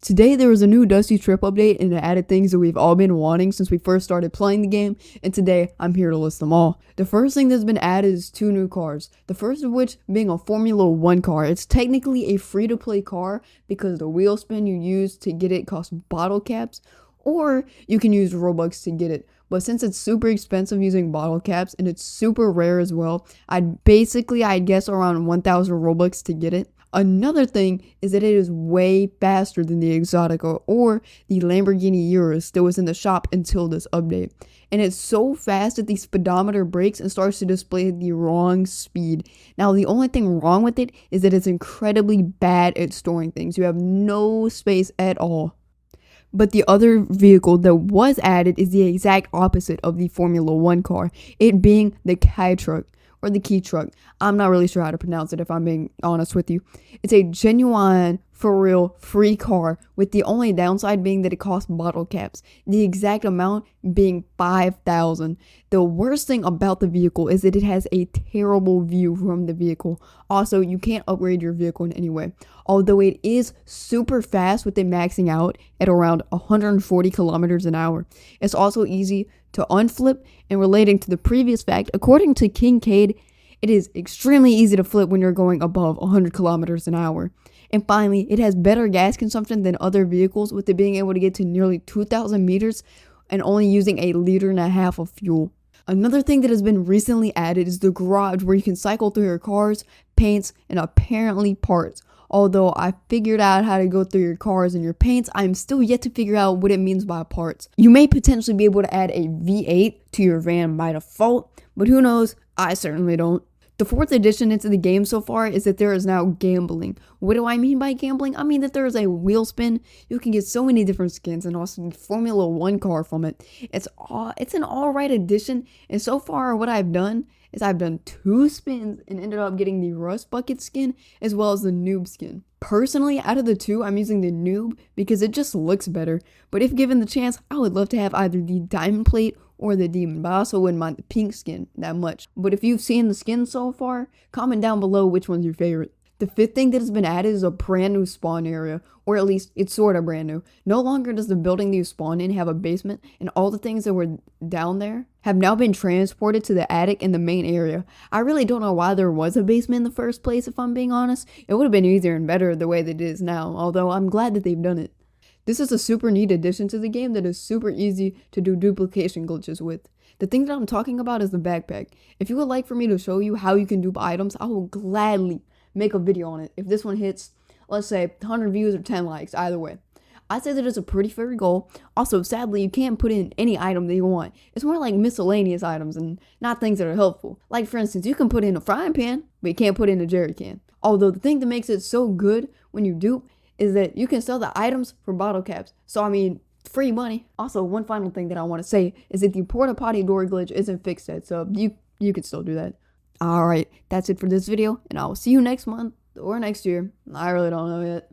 Today there was a new Dusty Trip update and it added things that we've all been wanting since we first started playing the game, and today I'm here to list them all. The first thing that's been added is 2 new cars, the first of which being a Formula 1 car. It's technically a free-to-play car because the wheel spin you use to get it costs bottle caps, or you can use Robux to get it. But since it's super expensive using bottle caps and it's super rare as well, I'd guess around 1,000 Robux to get it. Another thing is that it is way faster than the Exotica or the Lamborghini Urus that was in the shop until this update. And it's so fast that the speedometer breaks and starts to display the wrong speed. Now, the only thing wrong with it is that it's incredibly bad at storing things. You have no space at all. But the other vehicle that was added is the exact opposite of the Formula 1 car, it being the Kai truck. Or the key truck. I'm not really sure how to pronounce it if I'm being honest with you. It's a genuine, for real, free car with the only downside being that it costs bottle caps. The exact amount being 5,000. The worst thing about the vehicle is that it has a terrible view from the vehicle. Also, you can't upgrade your vehicle in any way. Although it is super fast with it maxing out at around 140 kilometers an hour. It's also easy to unflip, and relating to the previous fact, according to Kincaid, it is extremely easy to flip when you're going above 100 kilometers an hour. And finally, it has better gas consumption than other vehicles, with it being able to get to nearly 2,000 meters and only using 1.5 liters of fuel. Another thing that has been recently added is the garage, where you can cycle through your cars, paints, and apparently parts. Although I figured out how to go through your cars and your paints, I'm still yet to figure out what it means by parts. You may potentially be able to add a V8 to your van by default, but who knows? I certainly don't. The 4th addition into the game so far is that there is now gambling. What do I mean by gambling? I mean that there is a wheel spin. You can get so many different skins and also the Formula 1 car from it. It's an alright addition, and so far what I've done is I've done 2 spins and ended up getting the Rust Bucket skin as well as the Noob skin. Personally, out of the 2, I'm using the Noob because it just looks better. But if given the chance, I would love to have either the Diamond Plate or the Demon, but I also wouldn't mind the pink skin that much. But if you've seen the skins so far, comment down below which one's your favorite. The 5th thing that has been added is a brand new spawn area, or at least it's sort of brand new. No longer does the building that you spawn in have a basement, and all the things that were down there have now been transported to the attic in the main area. I really don't know why there was a basement in the first place, if I'm being honest. It would have been easier and better the way that it is now, although I'm glad that they've done it. This is a super neat addition to the game that is super easy to do duplication glitches with. The thing that I'm talking about is the backpack. If you would like for me to show you how you can dupe items, I will gladly make a video on it if this one hits, let's say, 100 views or 10 likes, either way. I'd say that it's a pretty fair goal. Also, sadly, you can't put in any item that you want. It's more like miscellaneous items and not things that are helpful. Like, for instance, you can put in a frying pan, but you can't put in a jerry can. Although the thing that makes it so good when you dupe is that you can sell the items for bottle caps. So, I mean, free money. Also, one final thing that I want to say is that the porta potty door glitch isn't fixed yet, so you can still do that. Alright, that's it for this video, and I will see you next month or next year. I really don't know yet.